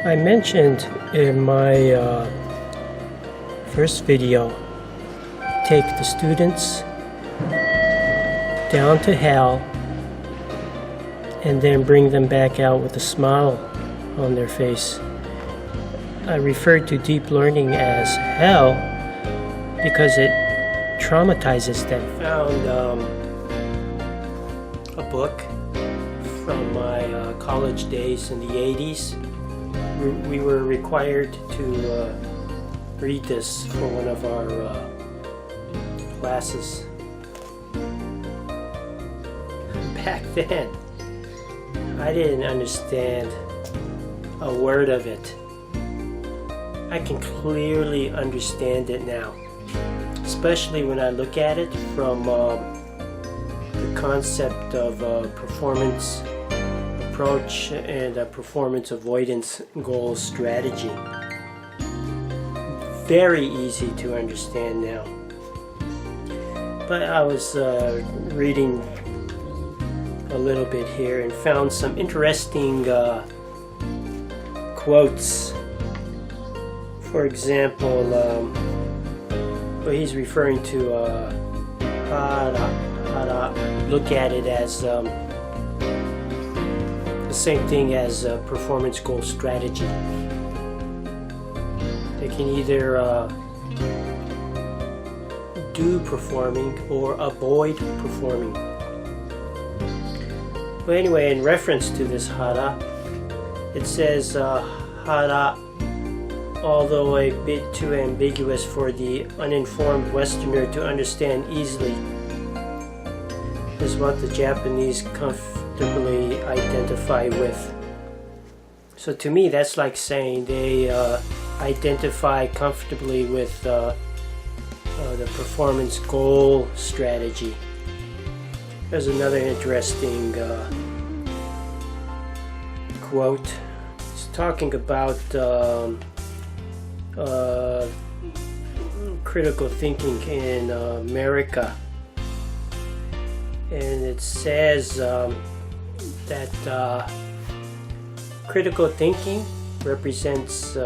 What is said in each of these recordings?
I mentioned in my first video, take the students down to hell and then bring them back out with a smile on their face. I referred to deep learning as hell because it traumatizes them. I found a book from my college days in the 80s. We were required to read this for one of our classes. Back then, I didn't understand a word of it. I can clearly understand it now, especially when I look at it from the concept of performance approach and a performance avoidance goal strategy. Very easy to understand now. But I was reading a little bit here and found some interesting quotes. For example, what he's referring to Hara, look at it as the same thing as performance goal strategy. They can either do performing or avoid performing. But anyway, in reference to this Hara, it says Hara, although a bit too ambiguous for the uninformed Westerner to understand easily, is what the Japanese comfortably identify with. So to me, that's like saying they identify comfortably with the performance goal strategy. There's another interesting quote. It's talking about critical thinking in America, and it says that critical thinking represents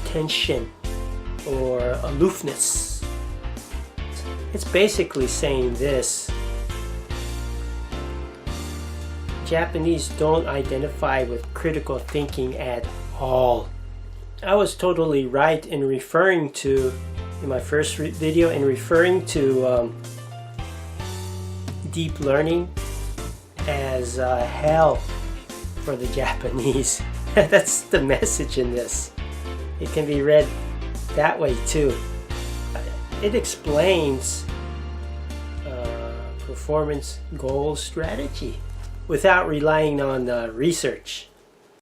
tension or aloofness. It's basically saying this: Japanese don't identify with critical thinking at all. I was totally right in referring to, in my first video, in referring to deep learning as hell for the Japanese. That's the message in this. It can be read that way too. It explains performance goal strategy without relying on research.